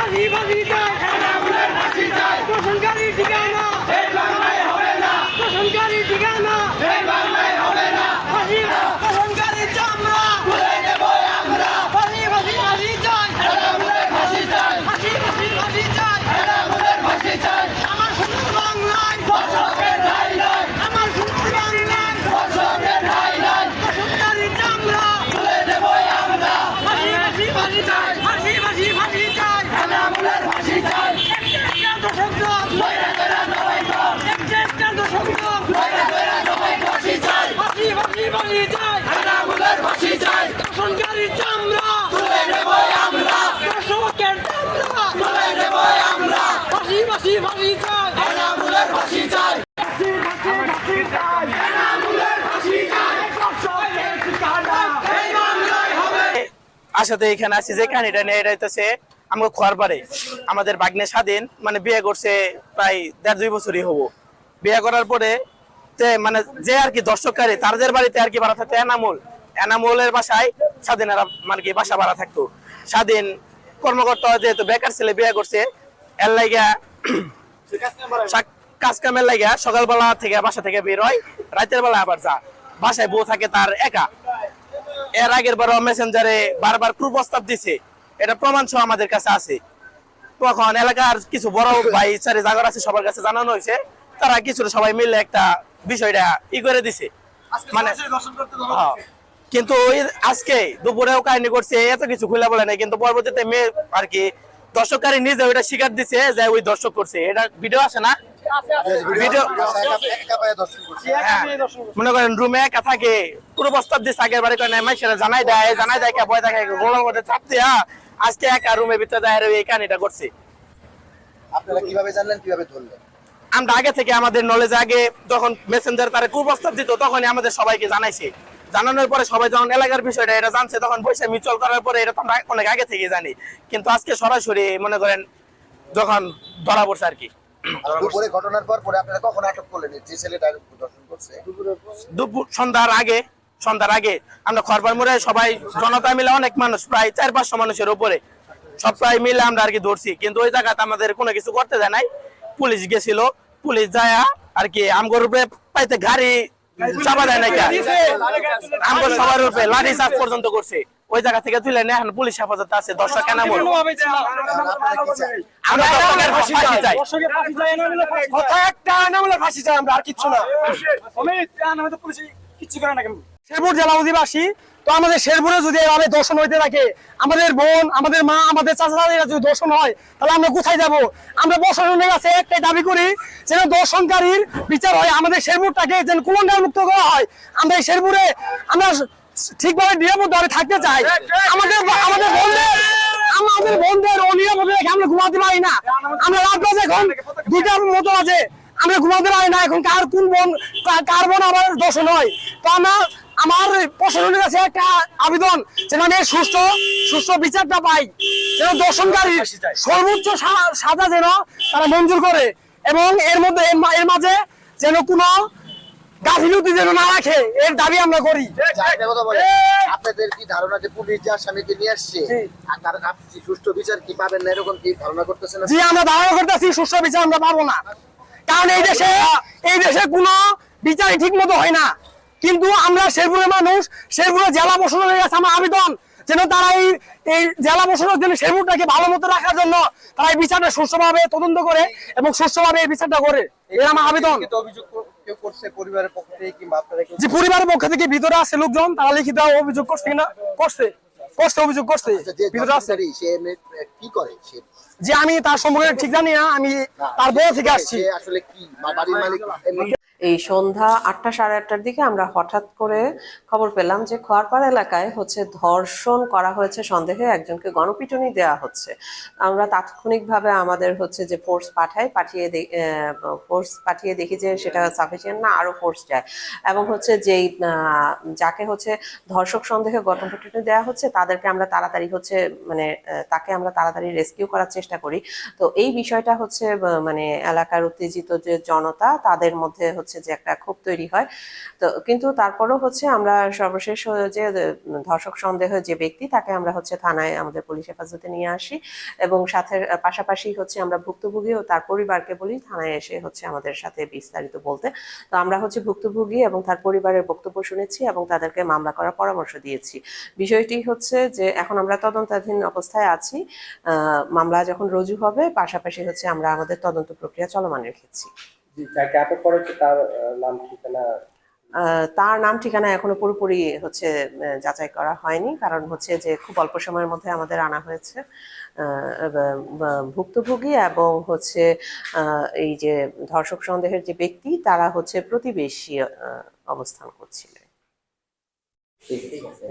ফাঁসি ফাঁসি চাই, এনামুলের ফাঁসি চাই, দর্শনকারী ঠিকানা, এই বাংলায় হবে না, দর্শনকারী ঠিকানা, এই বাংলায় হবে না, ফাঁসি দর্শনকারী চামড়া, তুলে নেব আমরা, ফাঁসি ফাঁসি ফাঁসি চাই, এনামুলের ফাঁসি চাই, ফাঁসি ফাঁসি ফাঁসি চাই, এনামুলের ফাঁসি চাই, আমার সোনার বাংলায়, দর্শকের ঠাঁই নাই, আমার সোনার বাংলায়, দর্শকের ঠাঁই নাই, দর্শনকারী চামড়া, তুলে নেব আমরা, ফাঁসি ফাঁসি ফাঁসি চাই, ফাঁসি ফাঁসি ফাঁসি চাই, এনামুলের ফাঁসি চাই, একটা দশক দল, কইরা কইরা সবাই কর, একটা দশক দল, কইরা কইরা সবাই ফাঁসি চাই, ফাঁসি ফাঁসি ফাঁসি চাই, এনামুলের ফাঁসি চাই, দর্শনকারী চামড়া, তুলে নেব আমরা, দর্শকের চামড়া, তুলে নেব আমরা, ফাঁসি ফাঁসি ফাঁসি চাই, এনামুলের ফাঁসি চাই, ফাঁসি ফাঁসি চাই, এনামুলের ফাঁসি চাই, দর্শকের ঠিকানা, এই বাংলায় হবে। আসলে এখানে আছি যে কাহিনীটা নিয়ে এটা হইতেছে আমাকে খোয়ার পারে আমাদের বাগ্নে স্বাধীন মানে বিয়ে করছে প্রায় 1.5-2 বছরই হবো। বিয়ে করার পরে মানে যে আর কি দর্শককারী তাদের বাড়িতে আর কি ভাড়া থাকতো এনামুলের বাসায় স্বাধীনেরা মানে কি বাসা ভাড়া থাকতো। স্বাধীন কর্মকর্তা যেহেতু বেকার ছেলে বিয়ে করছে এর লাইগা কাজ কামের লাইগা সকালবেলা থেকে বাসা থেকে বের হয়, রাতের বেলা আবার যা বাসায় বউ থাকে তার একা। এর আগের বার মেসেঞ্জারে বারবার কুপ্রস্তাব দিছে, এটা প্রমাণ সহ আমাদের কাছে আছে। তখন এলাকার কিছু বড় ভাই চারি জাগর আছে সবার কাছে জানানো হয়েছে, তারা কিছু সবাই মিলে একটা বিষয়টা করে দিছে মানে হ্যাঁ। কিন্তু ওই আজকে দুপুরেও কাহিনী করছে এত কিছু খুলে বলে নাই, কিন্তু পরবর্তীতে মেয়ে আর কি দর্শককারী নিজে ওইটা স্বীকার দিছে যে ওই দর্শক করছে। এটা ভিডিও আছে না, ভিডিও মনে করেন রুমে একা থাকে পুরো প্রস্তাব দিচ্ছে আগের বাড়ি করে মাইসেরা জানাই দেয় কে ভয় থাকে গোলার মধ্যে চাপতে আজকে একা রুমের ভিতরে যায় এই কাহিনীটা করছে। আপনারা কিভাবে জানলেন, কিভাবে ধরলেন? আমরা আগে থেকে আমাদের নলেজ আগে যখন মেসেঞ্জার তারা কুপ্রস্তাব দিত তখনই আমাদের সবাইকে জানাইছে। জানানোর পরে সবাই যখন এলাকার বিষয়টা এটা জানছে তখন পয়সা মিউচুয়াল করার পরে এটা তো আমরা অনেক আগে থেকে জানি, কিন্তু আজকে সরাসরি মনে করেন যখন ধরা পড়ছে আর কি। দুপুরে ঘটনার পর পরে আপনারা কখন আটক করলেন যে ছেলেটা দর্শন করছে? দুপুর সন্ধ্যার আগে আমরা খরবার মোড়ে সবাই জনতা মিলে অনেক মানুষ প্রায় 400-500 মানুষের উপরে সবাই মিলে আমরা আর কি ধরছি, কিন্তু ওই জায়গাতে আমাদের কোনো কিছু করতে দেয় নাই। পুলিশ গেছিল, পুলিশ যায় আর কি আমগর উপরে পাইতে গাড়ি চাপা দেয় নাকি আমগর সবার উপরে লাঠি চার্জ পর্যন্ত করছে। ওই জায়গা থেকে তুলে নেয় এখন পুলিশ হেফাজতে আছে। দর্শক এনামুল আমরা দর্শকের ফাঁসি চাই, কথা একটা এনামুলের ফাঁসি চাই, আমরা আর কিচ্ছু না। শেরপুর জেলা অধিবাসী তো আমাদের শেরপুরে যদি এভাবে দর্শন হইতে থাকে, আমাদের বোন, আমাদের মা, আমাদের চাচারা যদি দর্শন হয় তাহলে আমরা কোথায় যাব? আমরা প্রশাসনের কাছে একটাই দাবি করি যেন দর্শনকারীর বিচার হয়, আমাদের শেরপুরটাকে যেন কুলঙ্গার মুক্ত করা হয়। আমরা এই শেরপুরে আমরা ঠিকভাবে নিরাপদভাবে থাকতে চাই। আমাদের বোনদের অনিরাপদে রেখে আমরা ঘুমাতে পারি না। আমরা রাত বাজে এখন 2টার মতো আছে, আমরা ঘুমাতে পারি না। এখন কার কোন বোন কার বোন আমার দর্শন হয়, তো আমার প্রশাসনের কাছে একটা আবেদন যেন আমি সুষ্ঠু বিচারটা পাই, যেন দর্শনকারী সর্বোচ্চ সাজা যেন তারা মঞ্জুর করে, এবং এর মাঝে যেন কোনো গাফিলতি যেন না রাখে, এর দাবি আমরা করি। আপনাদের কি ধারণা যে পুলিশ যার স্বামীকে নিয়ে আসছে তার আপনি সুষ্ঠু বিচার কি পাবেন না, এরকম কি ধারণা করতেছেন? জি, আমরা ধারণা করতেছি সুষ্ঠু বিচার আমরা পাবো না, কারণ এই দেশে কোনো বিচারই ঠিক মতো হয় না। কিন্তু আমরা শেরপুরের মানুষ, শেরপুরের জেলা প্রশাসনের কাছে আমার আবেদন যেন তারা এই জেলা প্রশাসনের জন্য শেরপুরটাকে ভালো মতো রাখার জন্য তারা এই বিচারটা সুষ্ঠুভাবে তদন্ত করে এবং সুষ্ঠুভাবে এই বিচারটা করে, এটা আমার আবেদন। পরিবারের পক্ষ থেকে কিংবা আপনারা যে পরিবারের পক্ষ থেকে ভিতরে আছে লোকজন, তারা লিখিত অভিযোগ করছে কিনা, করছে অভিযোগ করছে ভিতরে আছে। সে কি করে? সে যে আমি তার সম্পর্কে ঠিক জানি না, আমি তার বউ থেকে আসছি। আসলে কি বাড়ির মালিক? এই সন্ধ্যা 8টা সাড়ে 8টার দিকে আমরা হঠাৎ করে খবর পেলাম যে খোয়ারপাড় এলাকায় ধর্ষণ করা হয়েছে সন্দেহে একজনকে গণপিটুনি দেওয়া হচ্ছে। আমরা তাৎক্ষণিকভাবে আমাদের যে ফোর্স পাঠিয়ে দেখি যে সেটা সাফিসিয়েন্ট না, আরো ফোর্স যায়, এবং যেই যাকে ধর্ষক সন্দেহে গণপিটুনি দেওয়া হচ্ছে তাদেরকে আমরা তাড়াতাড়ি তাকে আমরা তাড়াতাড়ি রেস্কিউ করার চেষ্টা করি। তো এই বিষয়টা মানে এলাকার উত্তেজিত যে জনতা তাদের মধ্যে হচ্ছে যে একটা ক্ষোভ তৈরি হয়। তো কিন্তু তারপরেও হচ্ছে আমরা সর্বশেষ যে ধর্ষক সন্দেহে যে ব্যক্তি তাকে আমরা হচ্ছে থানায় আমাদের পুলিশ হেফাজতে নিয়ে আসি, এবং সাথে পাশাপাশি হচ্ছে আমরা ভুক্তভোগী ও তার পরিবারকে বলি থানায় এসে হচ্ছে আমাদের সাথে বিস্তারিত বলতে। তো আমরা হচ্ছে ভুক্তভোগী এবং তার পরিবারের বক্তব্য শুনেছি এবং তাদেরকে মামলা করার পরামর্শ দিয়েছি। বিষয়টি হচ্ছে যে এখন আমরা তদন্তাধীন অবস্থায় আছি। মামলা যখন রুজু হবে পাশাপাশি হচ্ছে আমরা আমাদের তদন্ত প্রক্রিয়া চলমান রেখেছি। যাকে আটক করা হচ্ছে তার নাম ঠিকানা তার নাম ঠিকানা এখনো পুরোপুরি হচ্ছে যাচাই করা হয়নি, কারণ হচ্ছে যে খুব অল্প সময়ের মধ্যে আমাদের আনা হয়েছে। ভুক্তভোগী এবং হচ্ছে এই যে ধর্ষক সন্দেহের যে ব্যক্তি তারা হচ্ছে প্রতিবেশী অবস্থান করছিলেন। ঠিক আছে।